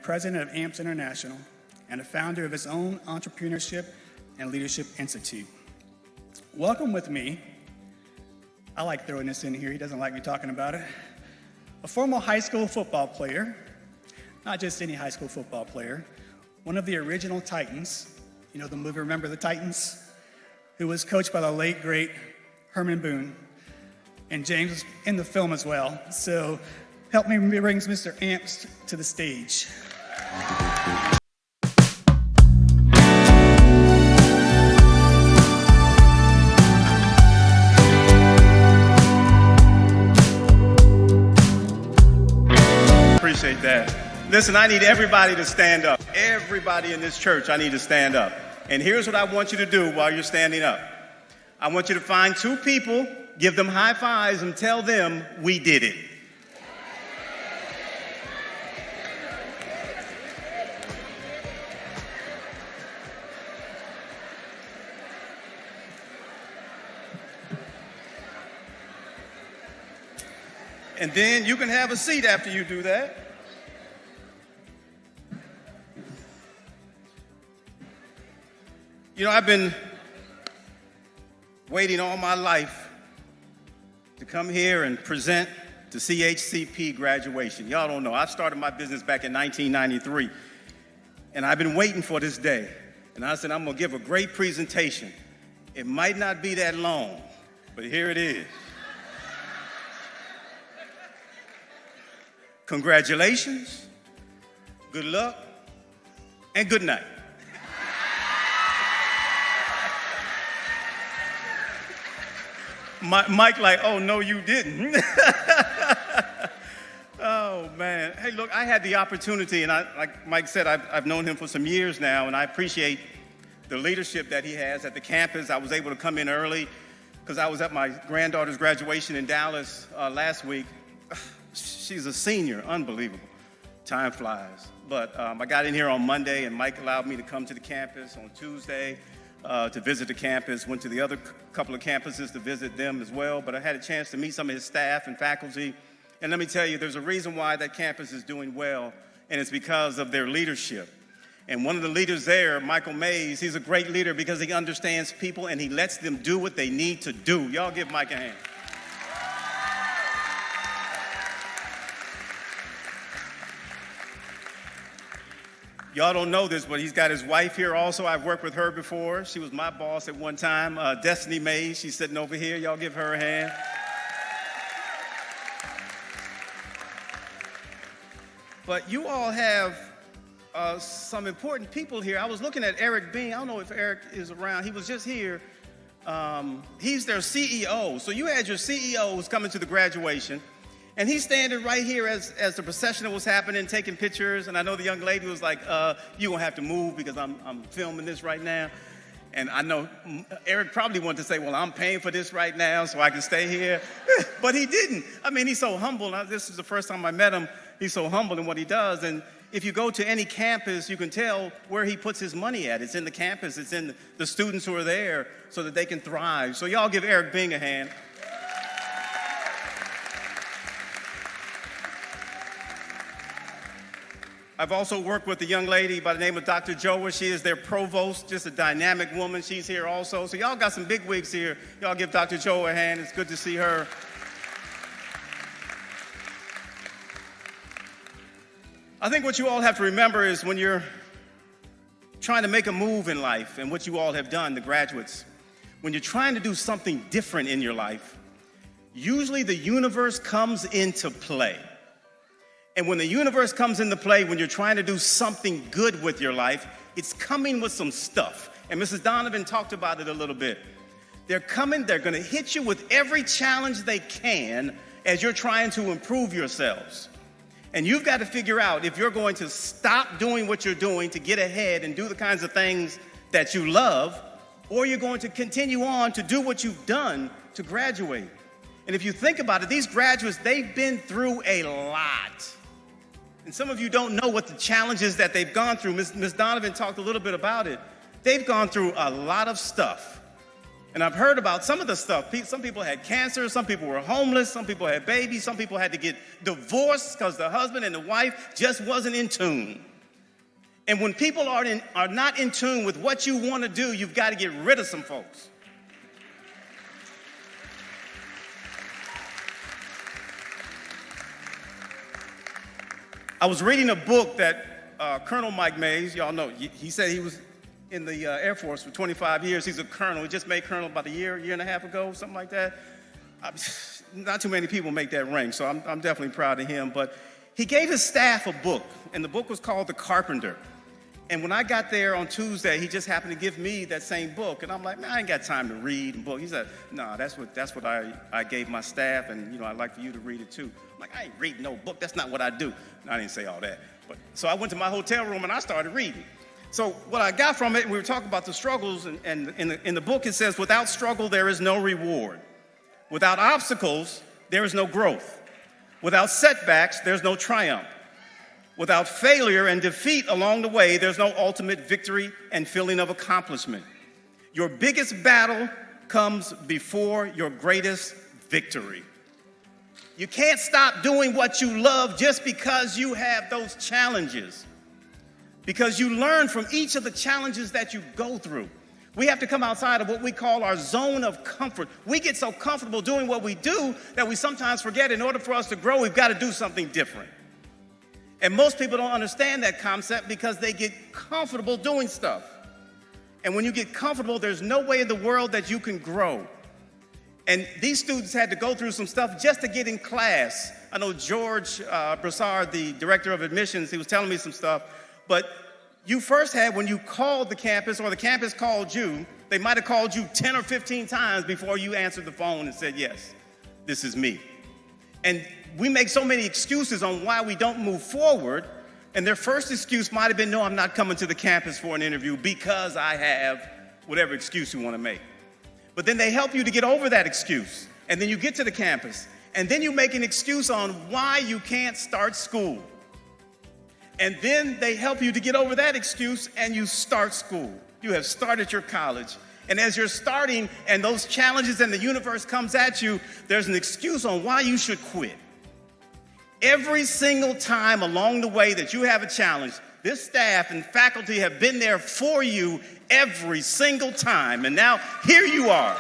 president of AMPS International and a founder of his own Entrepreneurship and Leadership Institute. Welcome with me, I like throwing this in here, he doesn't like me talking about it, a former high school football player, not just any high school football player, one of the original Titans, you know the movie Remember the Titans, who was coached by the late, great Herman Boone, and James was in the film as well. So help me bring Mr. Amps to the stage. Appreciate that. Listen, I need everybody to stand up. Everybody in this church, I need to stand up. And here's what I want you to do while you're standing up. I want you to find two people, give them high fives, and tell them, we did it. And then you can have a seat after you do that. You know, I've been waiting all my life to come here and present the CHCP graduation. Y'all don't know, I started my business back in 1993, and I've been waiting for this day. And I said, I'm gonna give a great presentation. It might not be that long, but here it is. Congratulations, good luck, and good night. Mike like, oh, no, you didn't. Oh, man. Hey, look, I had the opportunity, and like Mike said, I've known him for some years now, and I appreciate the leadership that he has at the campus. I was able to come in early because I was at my granddaughter's graduation in Dallas last week. She's a senior, unbelievable. Time flies. But I got in here on Monday, and Mike allowed me to come to the campus on Tuesday to visit the campus. Went to the other couple of campuses to visit them as well. But I had a chance to meet some of his staff and faculty. And let me tell you, there's a reason why that campus is doing well, and it's because of their leadership. And one of the leaders there, Michael Mays, he's a great leader because he understands people and he lets them do what they need to do. Y'all give Mike a hand. Y'all don't know this, but he's got his wife here also. I've worked with her before. She was my boss at one time. Destiny Mays, she's sitting over here. Y'all give her a hand. But you all have some important people here. I was looking at Eric Bean. I don't know if Eric is around. He was just here. He's their CEO. So you had your CEO who's coming to the graduation. And he's standing right here as the procession was happening, taking pictures. And I know the young lady was like, you're going to have to move because I'm filming this right now. And I know Eric probably wanted to say, well, I'm paying for this right now so I can stay here. But he didn't. I mean, he's so humble. Now, this is the first time I met him. He's so humble in what he does. And if you go to any campus, you can tell where he puts his money at. It's in the campus. It's in the students who are there so that they can thrive. So y'all give Eric Bing a hand. I've also worked with a young lady by the name of Dr. Joa. She is their provost, just a dynamic woman. She's here also. So y'all got some big wigs here. Y'all give Dr. Joa a hand. It's good to see her. I think what you all have to remember is when you're trying to make a move in life, and what you all have done, the graduates, when you're trying to do something different in your life, usually the universe comes into play. And when the universe comes into play, when you're trying to do something good with your life, it's coming with some stuff. And Mrs. Donovan talked about it a little bit. They're coming, they're going to hit you with every challenge they can as you're trying to improve yourselves. And you've got to figure out if you're going to stop doing what you're doing to get ahead and do the kinds of things that you love, or you're going to continue on to do what you've done to graduate. And if you think about it, these graduates, they've been through a lot. And some of you don't know what the challenges that they've gone through. Ms. Donovan talked a little bit about it. They've gone through a lot of stuff. And I've heard about some of the stuff. Some people had cancer, some people were homeless, some people had babies, some people had to get divorced because the husband and the wife just wasn't in tune. And when people are not in tune with what you want to do, you've got to get rid of some folks. I was reading a book that Colonel Mike Mays, y'all know, he said he was in the Air Force for 25 years. He's a colonel. He just made colonel about a year and a half ago, something like that. Not too many people make that rank, so I'm definitely proud of him. But he gave his staff a book, and the book was called The Carpenter. And when I got there on Tuesday, he just happened to give me that same book. And I'm like, man, I ain't got time to read a book. He said, no, that's what I gave my staff, and I'd like for you to read it too. I'm like, I ain't reading no book. That's not what I do. And I didn't say all that. So I went to my hotel room and I started reading. So what I got from it, we were talking about the struggles, and in the book it says, without struggle, there is no reward. Without obstacles, there is no growth. Without setbacks, there's no triumph. Without failure and defeat along the way, there's no ultimate victory and feeling of accomplishment. Your biggest battle comes before your greatest victory. You can't stop doing what you love just because you have those challenges, because you learn from each of the challenges that you go through. We have to come outside of what we call our zone of comfort. We get so comfortable doing what we do that we sometimes forget in order for us to grow, we've got to do something different. And most people don't understand that concept because they get comfortable doing stuff. And when you get comfortable, there's no way in the world that you can grow. And these students had to go through some stuff just to get in class. I know George Broussard, the director of admissions, he was telling me some stuff. But you first had, when you called the campus or the campus called you, they might have called you 10 or 15 times before you answered the phone and said, yes, this is me. And we make so many excuses on why we don't move forward. And their first excuse might have been, no, I'm not coming to the campus for an interview because I have whatever excuse you want to make. But then they help you to get over that excuse. And then you get to the campus. And then you make an excuse on why you can't start school. And then they help you to get over that excuse and you start school. You have started your college. And as you're starting and those challenges and the universe comes at you, there's an excuse on why you should quit. Every single time along the way that you have a challenge, this staff and faculty have been there for you every single time. And now here you are.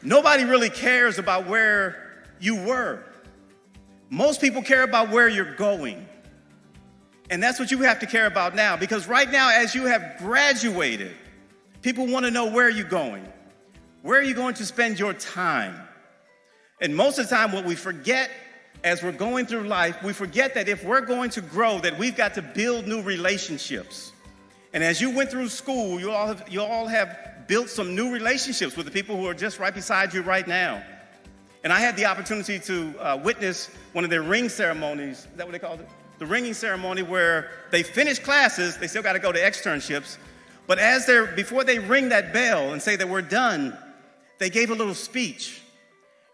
Nobody really cares about where you were. Most people care about where you're going. And that's what you have to care about now, because right now, as you have graduated, people want to know where you're going. Where are you going to spend your time? And most of the time, what we forget as we're going through life, we forget that if we're going to grow, that we've got to build new relationships. And as you went through school, you all have built some new relationships with the people who are just right beside you right now. And I had the opportunity to witness one of their ring ceremonies. Is that what they called it? The ringing ceremony, where they finish classes, they still got to go to externships. But before they ring that bell and say that we're done, they gave a little speech.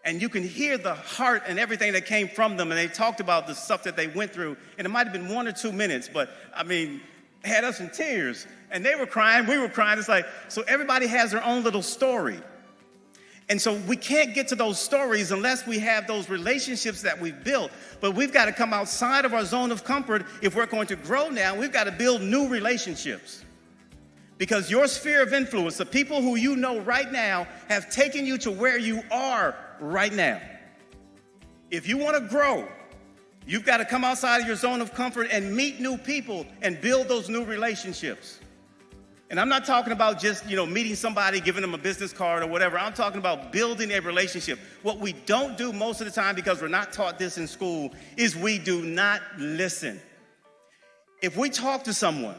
And you can hear the heart and everything that came from them. And they talked about the stuff that they went through. And it might have been 1 or 2 minutes, but I mean, it had us in tears. And they were crying, we were crying. It's like, so everybody has their own little story. And so we can't get to those stories unless we have those relationships that we've built. But we've got to come outside of our zone of comfort. If we're going to grow now, we've got to build new relationships. Because your sphere of influence, the people who you know right now, have taken you to where you are right now. If you want to grow, you've got to come outside of your zone of comfort and meet new people and build those new relationships. And I'm not talking about just, meeting somebody, giving them a business card or whatever. I'm talking about building a relationship. What we don't do most of the time, because we're not taught this in school, is we do not listen. If we talk to someone,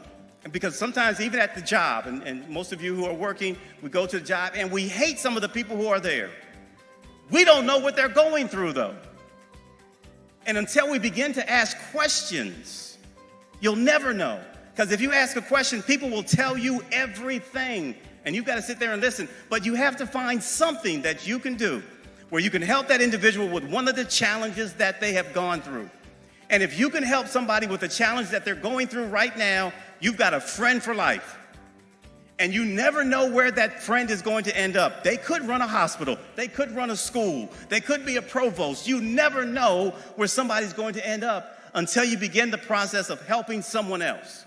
because sometimes even at the job, and most of you who are working, we go to the job and we hate some of the people who are there. We don't know what they're going through, though. And until we begin to ask questions, you'll never know. Because if you ask a question, people will tell you everything, and you've got to sit there and listen. But you have to find something that you can do where you can help that individual with one of the challenges that they have gone through. And if you can help somebody with the challenge that they're going through right now, you've got a friend for life. And you never know where that friend is going to end up. They could run a hospital. They could run a school. They could be a provost. You never know where somebody's going to end up until you begin the process of helping someone else.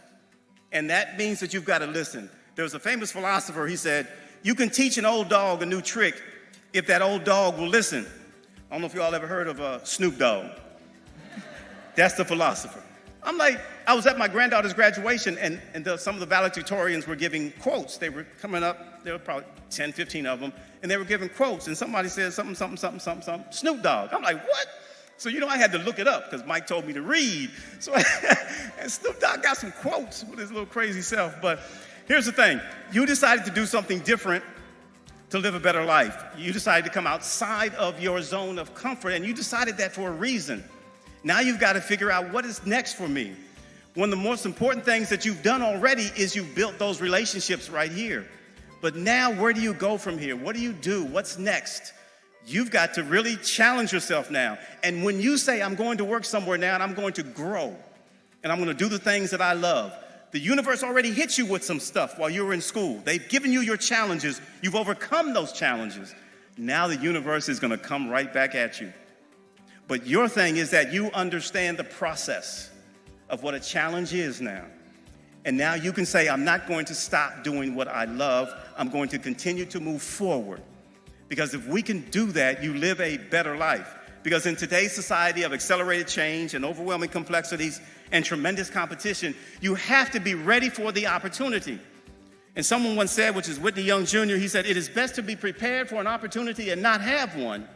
And that means that you've got to listen. There was a famous philosopher, he said, you can teach an old dog a new trick if that old dog will listen. I don't know if you all ever heard of Snoop Dogg. That's the philosopher. I was at my granddaughter's graduation, and some of the valedictorians were giving quotes. They were coming up, there were probably 10, 15 of them, and they were giving quotes, and somebody said something, Snoop Dogg. I'm like, what? So, I had to look it up because Mike told me to read. So, and Snoop Dogg got some quotes with his little crazy self. But here's the thing. You decided to do something different to live a better life. You decided to come outside of your zone of comfort, and you decided that for a reason. Now you've got to figure out what is next for me. One of the most important things that you've done already is you've built those relationships right here. But now where do you go from here? What do you do? What's next? You've got to really challenge yourself now. And when you say, I'm going to work somewhere now and I'm going to grow and I'm going to do the things that I love, the universe already hit you with some stuff while you were in school. They've given you your challenges. You've overcome those challenges. Now the universe is going to come right back at you. But your thing is that you understand the process of what a challenge is now. And now you can say, I'm not going to stop doing what I love. I'm going to continue to move forward. Because if we can do that, you live a better life. Because in today's society of accelerated change and overwhelming complexities and tremendous competition, you have to be ready for the opportunity. And someone once said, which is Whitney Young Jr., he said, it is best to be prepared for an opportunity and not have one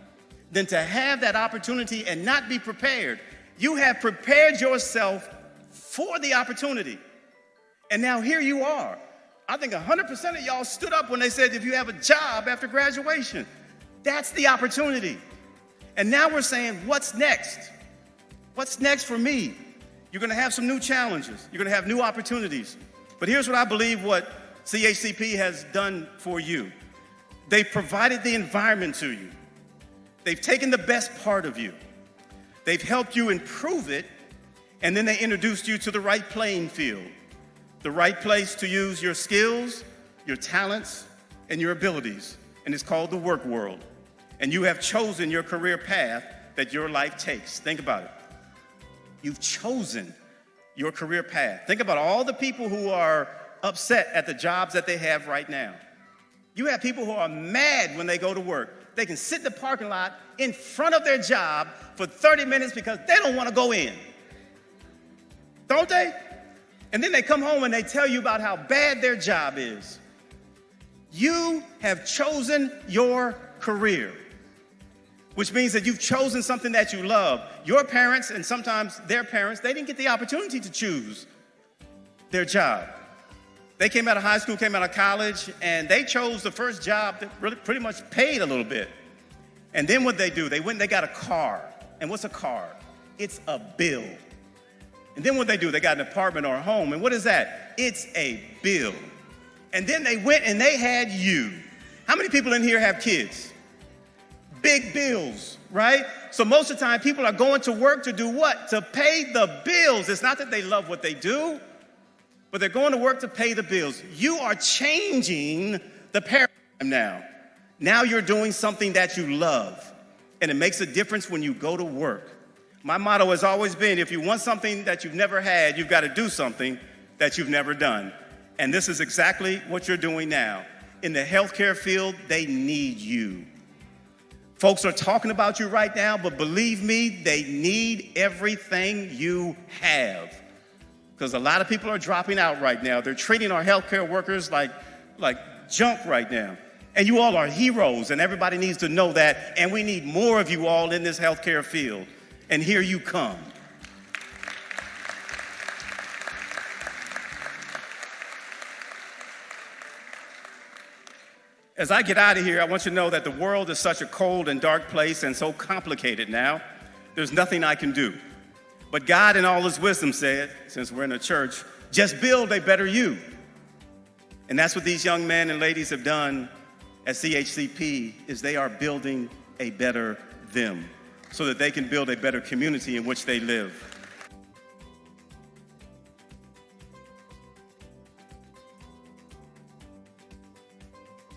than to have that opportunity and not be prepared. You have prepared yourself for the opportunity. And now here you are. I think 100% of y'all stood up when they said if you have a job after graduation, that's the opportunity. And now we're saying, what's next? What's next for me? You're going to have some new challenges. You're going to have new opportunities. But here's what I believe what CHCP has done for you. They've provided the environment to you. They've taken the best part of you. They've helped you improve it, and then they introduced you to the right playing field, the right place to use your skills, your talents, and your abilities. And it's called the work world. And you have chosen your career path that your life takes. Think about it. You've chosen your career path. Think about all the people who are upset at the jobs that they have right now. You have people who are mad when they go to work. They can sit in the parking lot in front of their job for 30 minutes because they don't want to go in. Don't they? And then they come home and they tell you about how bad their job is. You have chosen your career, which means that you've chosen something that you love. Your parents and sometimes their parents, they didn't get the opportunity to choose their job. They came out of high school, came out of college, and they chose the first job that really pretty much paid a little bit. And then what they do, they went and they got a car. And what's a car? It's a bill. And then what they do, they got an apartment or a home. And what is that? It's a bill. And then they went and they had you. How many people in here have kids? Big bills, right? So most of the time, people are going to work to do what? To pay the bills. It's not that they love what they do, but they're going to work to pay the bills. You are changing the paradigm now. Now you're doing something that you love, and it makes a difference when you go to work. My motto has always been, if you want something that you've never had, you've got to do something that you've never done. And this is exactly what you're doing now. In the healthcare field, they need you. Folks are talking about you right now, but believe me, they need everything you have. Because a lot of people are dropping out right now. They're treating our healthcare workers like junk right now. And you all are heroes, and everybody needs to know that. And we need more of you all in this healthcare field. And here you come. As I get out of here, I want you to know that the world is such a cold and dark place and so complicated now, there's nothing I can do. But God in all his wisdom said, since we're in a church, just build a better you. And that's what these young men and ladies have done at CHCP, is they are building a better them, so that they can build a better community in which they live.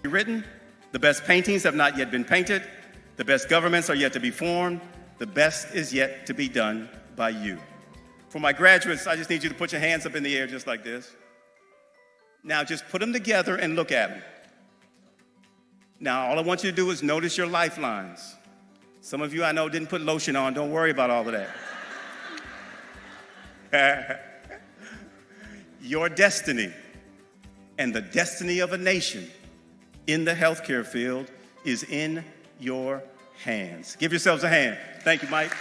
written. The best paintings have not yet been painted. The best governments are yet to be formed. The best is yet to be done by you. For my graduates, I just need you to put your hands up in the air just like this. Now just put them together and look at them. Now all I want you to do is notice your lifelines. Some of you I know didn't put lotion on. Don't worry about all of that. Your destiny and the destiny of a nation in the healthcare field is in your hands. Give yourselves a hand. Thank you, Mike.